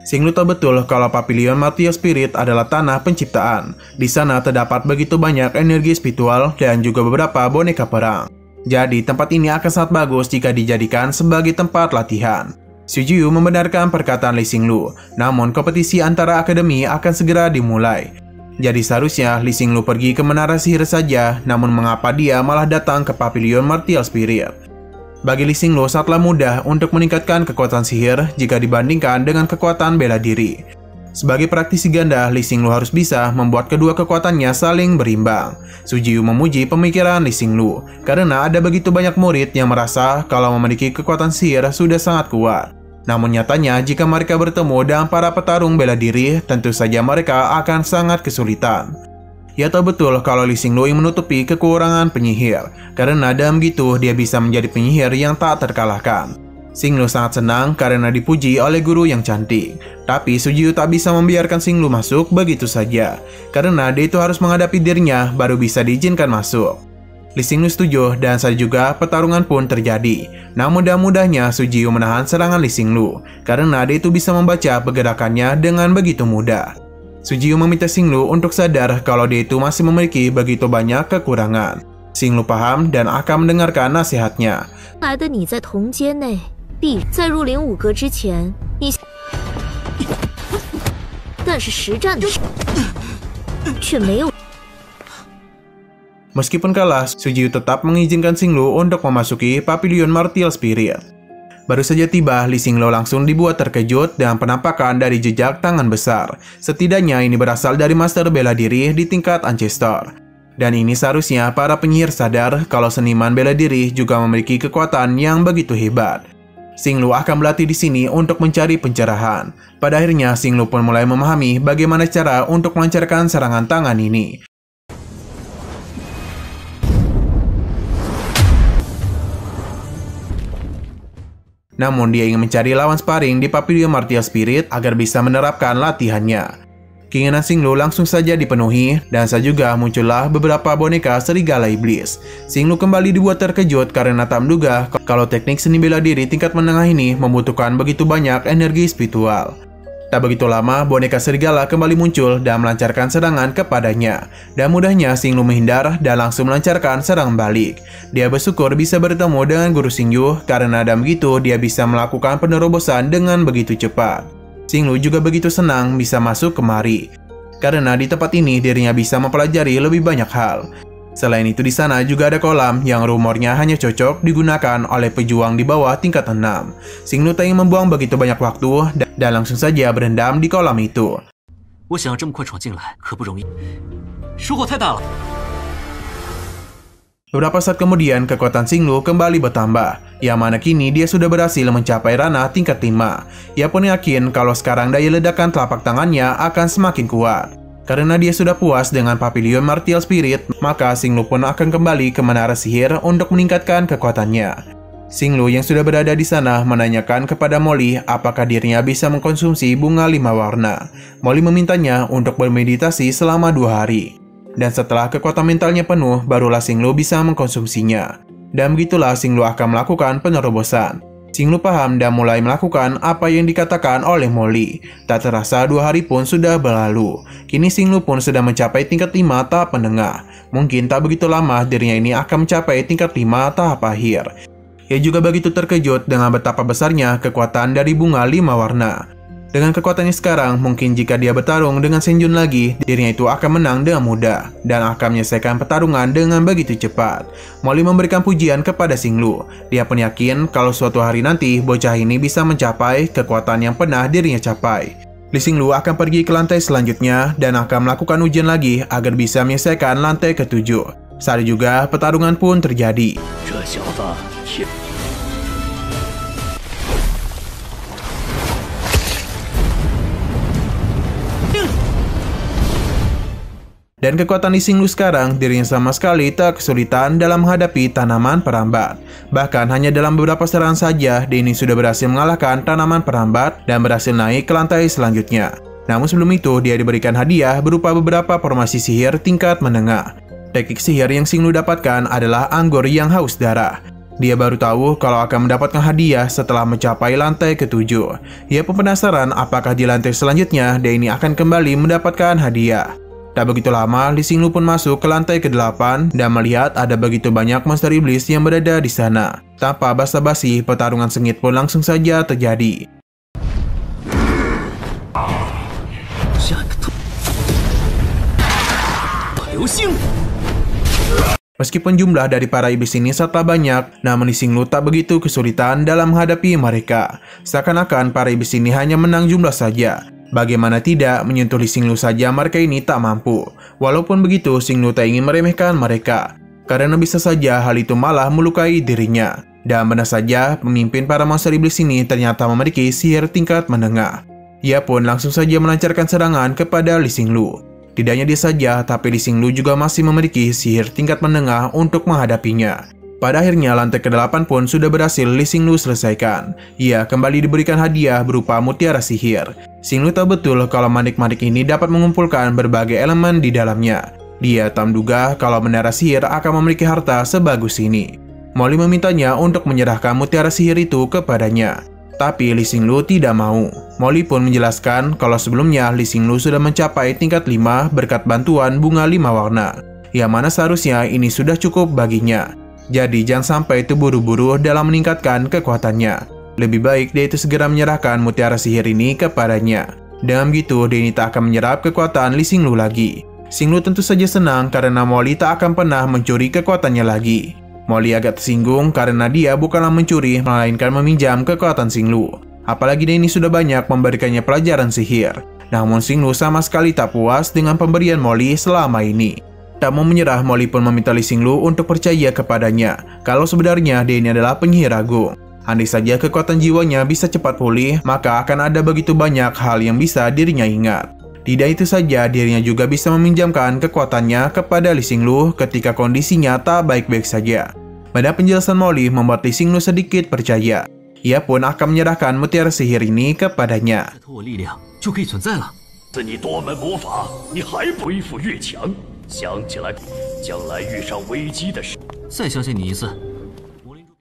Xinglu tahu betul kalau Pavilion Martial Spirit adalah tanah penciptaan. Di sana terdapat begitu banyak energi spiritual dan juga beberapa boneka perang. Jadi tempat ini akan sangat bagus jika dijadikan sebagai tempat latihan. Su Jiu membenarkan perkataan Lee Xinglu, namun kompetisi antara akademi akan segera dimulai. Jadi seharusnya Lee Xinglu pergi ke menara sihir saja, namun mengapa dia malah datang ke Pavilion Martial Spirit? Bagi Lee Xinglu sangatlah mudah untuk meningkatkan kekuatan sihir jika dibandingkan dengan kekuatan bela diri. Sebagai praktisi ganda, Lee Xinglu harus bisa membuat kedua kekuatannya saling berimbang. Su Jiu memuji pemikiran Lee Xinglu karena ada begitu banyak murid yang merasa kalau memiliki kekuatan sihir sudah sangat kuat. Namun nyatanya jika mereka bertemu dengan para petarung bela diri, tentu saja mereka akan sangat kesulitan. Ia tahu betul kalau Lee Xinglu ingin menutupi kekurangan penyihir, karena dalam gitu dia bisa menjadi penyihir yang tak terkalahkan. Xinglu sangat senang karena dipuji oleh guru yang cantik. Tapi Su Jiu tak bisa membiarkan Xinglu masuk begitu saja, karena dia itu harus menghadapi dirinya baru bisa diizinkan masuk. Lee Xinglu setuju dan saat juga pertarungan pun terjadi. Namun mudah-mudahnya Su Jiu menahan serangan Lee Xinglu, karena dia itu bisa membaca pergerakannya dengan begitu mudah. Su Jiu meminta Xinglu untuk sadar kalau dia itu masih memiliki begitu banyak kekurangan. Xinglu paham dan akan mendengarkan nasihatnya. Meskipun kalah, Su Jiu tetap mengizinkan Xinglu untuk memasuki Pavilion Martial Spirit. Baru saja tiba, Lee Xinglu langsung dibuat terkejut dengan penampakan dari jejak tangan besar. Setidaknya ini berasal dari master bela diri di tingkat Ancestor. Dan ini seharusnya para penyihir sadar kalau seniman bela diri juga memiliki kekuatan yang begitu hebat. Xinglu akan berlatih di sini untuk mencari pencerahan. Pada akhirnya, Xinglu pun mulai memahami bagaimana cara untuk melancarkan serangan tangan ini. Namun dia ingin mencari lawan sparring di Pavilion Martial Spirit agar bisa menerapkan latihannya. Keinginan Xinglu langsung saja dipenuhi dan saat juga muncullah beberapa boneka serigala iblis. Xinglu kembali dibuat terkejut karena tak menduga kalau teknik seni bela diri tingkat menengah ini membutuhkan begitu banyak energi spiritual. Tak begitu lama, boneka serigala kembali muncul dan melancarkan serangan kepadanya. Dan mudahnya Xinglu menghindar dan langsung melancarkan serangan balik. Dia bersyukur bisa bertemu dengan Guru Xingyu karena dengan begitu dia bisa melakukan penerobosan dengan begitu cepat. Xinglu juga begitu senang bisa masuk kemari, karena di tempat ini dirinya bisa mempelajari lebih banyak hal. Selain itu di sana juga ada kolam yang rumornya hanya cocok digunakan oleh pejuang di bawah tingkat 6. Xinglu tak ingin membuang begitu banyak waktu dan langsung saja berendam di kolam itu. Beberapa saat kemudian kekuatan Xinglu kembali bertambah, yang mana kini dia sudah berhasil mencapai ranah tingkat 5. Ia pun yakin kalau sekarang daya ledakan telapak tangannya akan semakin kuat. Karena dia sudah puas dengan Papilion Martial Spirit, maka Xinglu pun akan kembali ke menara sihir untuk meningkatkan kekuatannya. Xinglu yang sudah berada di sana menanyakan kepada Molly apakah dirinya bisa mengkonsumsi bunga 5 warna. Molly memintanya untuk bermeditasi selama 2 hari. Dan setelah kekuatan mentalnya penuh, barulah Xinglu bisa mengkonsumsinya. Dan begitulah Xinglu akan melakukan penerobosan. Xinglu paham dan mulai melakukan apa yang dikatakan oleh Molly. Tak terasa 2 hari pun sudah berlalu. Kini Xinglu pun sudah mencapai tingkat 5 tahap menengah. Mungkin tak begitu lama dirinya ini akan mencapai tingkat 5 tahap akhir. Ia juga begitu terkejut dengan betapa besarnya kekuatan dari bunga 5 warna. Dengan kekuatannya sekarang, mungkin jika dia bertarung dengan Shen Jun lagi, dirinya itu akan menang dengan mudah dan akan menyelesaikan pertarungan dengan begitu cepat. Molly memberikan pujian kepada Xinglu. Dia pun yakin kalau suatu hari nanti bocah ini bisa mencapai kekuatan yang pernah dirinya capai. Li Xinglu akan pergi ke lantai selanjutnya dan akan melakukan ujian lagi agar bisa menyelesaikan lantai ke-7. Saat juga pertarungan pun terjadi. Dan kekuatan Li Xinglu sekarang, dirinya sama sekali tak kesulitan dalam menghadapi tanaman perambat. Bahkan hanya dalam beberapa serangan saja, dia ini sudah berhasil mengalahkan tanaman perambat dan berhasil naik ke lantai selanjutnya. Namun sebelum itu, dia diberikan hadiah berupa beberapa formasi sihir tingkat menengah. Teknik sihir yang Xinglu dapatkan adalah anggur yang haus darah. Dia baru tahu kalau akan mendapatkan hadiah setelah mencapai lantai ke-7. Ia pun penasaran apakah di lantai selanjutnya dia ini akan kembali mendapatkan hadiah. Tak begitu lama, Li Xinglu pun masuk ke lantai ke-8 dan melihat ada begitu banyak monster iblis yang berada di sana. Tanpa basa-basi, pertarungan sengit pun langsung saja terjadi. Meskipun jumlah dari para iblis ini serta banyak, namun Li Xinglu tak begitu kesulitan dalam menghadapi mereka. Seakan-akan para iblis ini hanya menang jumlah saja. Bagaimana tidak, menyentuh Li Xinglu saja mereka ini tak mampu. Walaupun begitu, Xinglu tak ingin meremehkan mereka, karena bisa saja hal itu malah melukai dirinya. Dan benar saja, pemimpin para monster iblis ini ternyata memiliki sihir tingkat menengah. Ia pun langsung saja melancarkan serangan kepada Li Xinglu. Tidak hanya dia saja, tapi Li Xinglu juga masih memiliki sihir tingkat menengah untuk menghadapinya. Pada akhirnya lantai ke-8 pun sudah berhasil Li Xinglu selesaikan. Ia kembali diberikan hadiah berupa mutiara sihir. Xinglu tahu betul kalau manik-manik ini dapat mengumpulkan berbagai elemen di dalamnya. Dia tak menduga kalau menara sihir akan memiliki harta sebagus ini. Molly memintanya untuk menyerahkan mutiara sihir itu kepadanya. Tapi Li Xinglu tidak mau. Molly pun menjelaskan kalau sebelumnya Li Xinglu sudah mencapai tingkat 5 berkat bantuan bunga 5 warna. Yang mana seharusnya ini sudah cukup baginya. Jadi jangan sampai terburu-buru dalam meningkatkan kekuatannya. Lebih baik dia itu segera menyerahkan mutiara sihir ini kepadanya. Dengan begitu, dia ini tak akan menyerap kekuatan Li Xinglu lagi. Xinglu tentu saja senang karena Molly tak akan pernah mencuri kekuatannya lagi. Molly agak tersinggung karena dia bukanlah mencuri, melainkan meminjam kekuatan Xinglu. Apalagi dia ini sudah banyak memberikannya pelajaran sihir. Namun Xinglu sama sekali tak puas dengan pemberian Molly selama ini. Tak mau menyerah, Molly pun meminta Li Xinglu untuk percaya kepadanya kalau sebenarnya dia ini adalah penyihir agung. Andai saja kekuatan jiwanya bisa cepat pulih, maka akan ada begitu banyak hal yang bisa dirinya ingat. Tidak itu saja, dirinya juga bisa meminjamkan kekuatannya kepada Li Xinglu ketika kondisinya tak baik-baik saja. Pada penjelasan Molly membuat Li Xinglu sedikit percaya. Ia pun akan menyerahkan mutiara sihir ini kepadanya.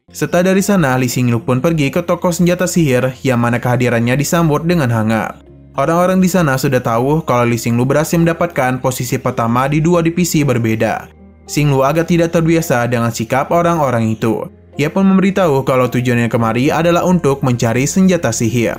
Setelah dari sana, Li Xinglu pun pergi ke toko senjata sihir yang mana kehadirannya disambut dengan hangat. Orang-orang di sana sudah tahu kalau Lee Xinglu berhasil mendapatkan posisi pertama di dua divisi berbeda. Xinglu agak tidak terbiasa dengan sikap orang-orang itu. Ia pun memberitahu kalau tujuannya kemari adalah untuk mencari senjata sihir.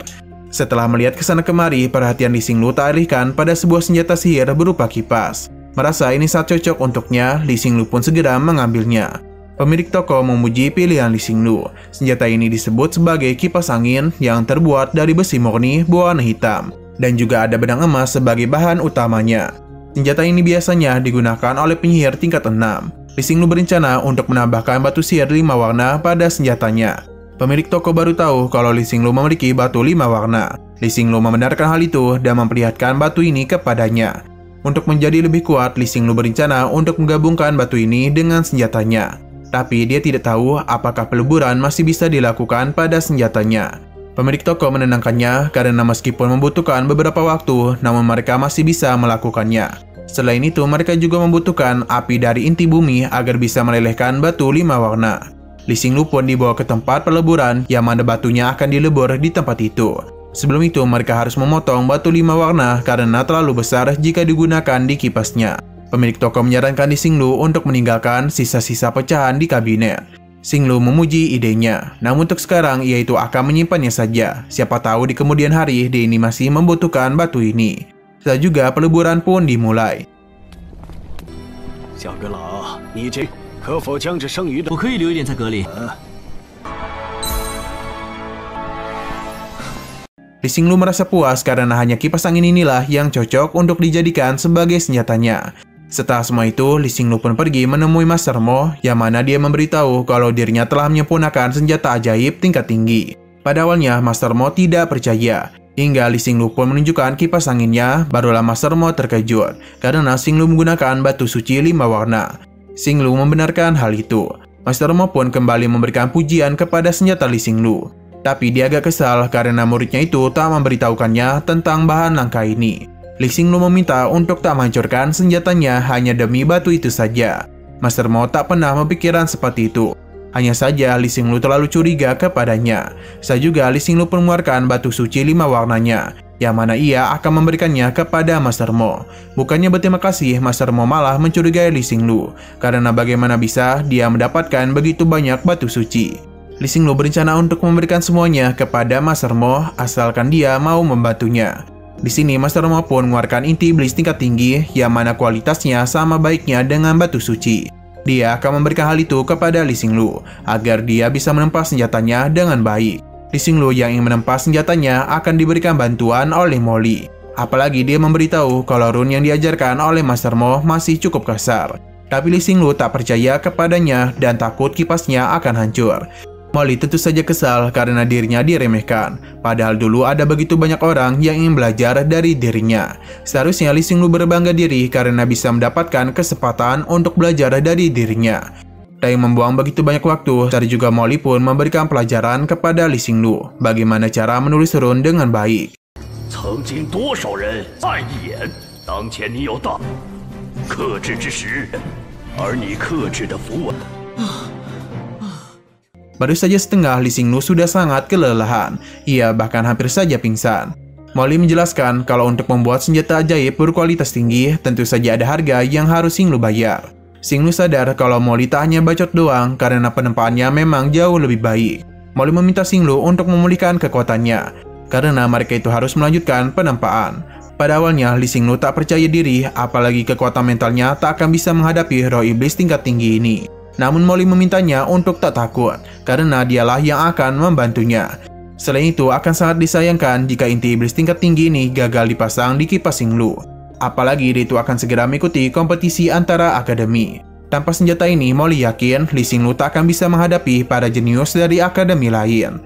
Setelah melihat kesana kemari, perhatian Lee Xinglu teralihkan pada sebuah senjata sihir berupa kipas. Merasa ini sangat cocok untuknya, Lee Xinglu pun segera mengambilnya. Pemilik toko memuji pilihan Lee Xinglu. Senjata ini disebut sebagai kipas angin yang terbuat dari besi murni berwarna hitam, dan juga ada benang emas sebagai bahan utamanya. Senjata ini biasanya digunakan oleh penyihir tingkat 6. Lee Xinglu berencana untuk menambahkan batu sihir 5 warna pada senjatanya. Pemilik toko baru tahu kalau Lee Xinglu memiliki batu 5 warna. Lee Xinglu membenarkan hal itu dan memperlihatkan batu ini kepadanya. Untuk menjadi lebih kuat, Lee Xinglu berencana untuk menggabungkan batu ini dengan senjatanya. Tapi dia tidak tahu apakah peleburan masih bisa dilakukan pada senjatanya. Pemilik toko menenangkannya karena meskipun membutuhkan beberapa waktu, namun mereka masih bisa melakukannya. Selain itu, mereka juga membutuhkan api dari inti bumi agar bisa melelehkan batu 5 warna. Lee Xinglu pun dibawa ke tempat peleburan yang mana batunya akan dilebur di tempat itu. Sebelum itu, mereka harus memotong batu 5 warna karena terlalu besar jika digunakan di kipasnya. Pemilik toko menyarankan Lee Xinglu untuk meninggalkan sisa-sisa pecahan di kabinet. Xinglu memuji idenya, namun untuk sekarang ia itu akan menyimpannya saja. Siapa tahu di kemudian hari dia ini masih membutuhkan batu ini. Setelah juga peleburan pun dimulai. Lee Xinglu merasa puas karena hanya kipas angin inilah yang cocok untuk dijadikan sebagai senjatanya. Setelah semua itu, Lee Xinglu pun pergi menemui Master Mo, yang mana dia memberitahu kalau dirinya telah menyempurnakan senjata ajaib tingkat tinggi. Pada awalnya, Master Mo tidak percaya. Hingga Lee Xinglu pun menunjukkan kipas anginnya, barulah Master Mo terkejut, karena Xinglu menggunakan batu suci 5 warna. Xinglu membenarkan hal itu. Master Mo pun kembali memberikan pujian kepada senjata Lee Xinglu. Tapi dia agak kesal karena muridnya itu tak memberitahukannya tentang bahan langka ini. Lee Xinglu meminta untuk tak menghancurkan senjatanya hanya demi batu itu saja. Master Mo tak pernah memikirkan seperti itu. Hanya saja Lee Xinglu terlalu curiga kepadanya. Saat juga Lee Xinglu mengeluarkan batu suci 5 warnanya, yang mana ia akan memberikannya kepada Master Mo. Bukannya berterima kasih, Master Mo malah mencurigai Lee Xinglu, karena bagaimana bisa dia mendapatkan begitu banyak batu suci. Lee Xinglu berencana untuk memberikan semuanya kepada Master Mo asalkan dia mau membantunya. Di sini Master Mo pun mengeluarkan inti iblis tingkat tinggi yang mana kualitasnya sama baiknya dengan batu suci. Dia akan memberikan hal itu kepada Lee Xinglu agar dia bisa menempa senjatanya dengan baik. Lee Xinglu yang ingin menempa senjatanya akan diberikan bantuan oleh Molly. Apalagi dia memberitahu kalau rune yang diajarkan oleh Master Mo masih cukup kasar. Tapi Lee Xinglu tak percaya kepadanya dan takut kipasnya akan hancur. Molly tentu saja kesal karena dirinya diremehkan. Padahal dulu ada begitu banyak orang yang ingin belajar dari dirinya. Seharusnya Lee Xinglu berbangga diri karena bisa mendapatkan kesempatan untuk belajar dari dirinya. Dan membuang begitu banyak waktu, tadi juga Molly pun memberikan pelajaran kepada Lee Xinglu bagaimana cara menulis rune dengan baik. Baru saja setengah, Lee Xinglu sudah sangat kelelahan. Ia bahkan hampir saja pingsan. Molly menjelaskan kalau untuk membuat senjata ajaib berkualitas tinggi, tentu saja ada harga yang harus Xinglu bayar. Xinglu sadar kalau Molly tak hanya bacot doang karena penempaannya memang jauh lebih baik. Molly meminta Xinglu untuk memulihkan kekuatannya, karena mereka itu harus melanjutkan penempaan. Pada awalnya, Lee Xinglu tak percaya diri, apalagi kekuatan mentalnya tak akan bisa menghadapi roh iblis tingkat tinggi ini. Namun Molly memintanya untuk tak takut, karena dialah yang akan membantunya. Selain itu, akan sangat disayangkan jika inti iblis tingkat tinggi ini gagal dipasang di kipas Xinglu. Apalagi dia itu akan segera mengikuti kompetisi antara akademi. Tanpa senjata ini, Molly yakin Lee Xinglu tak akan bisa menghadapi para jenius dari akademi lain.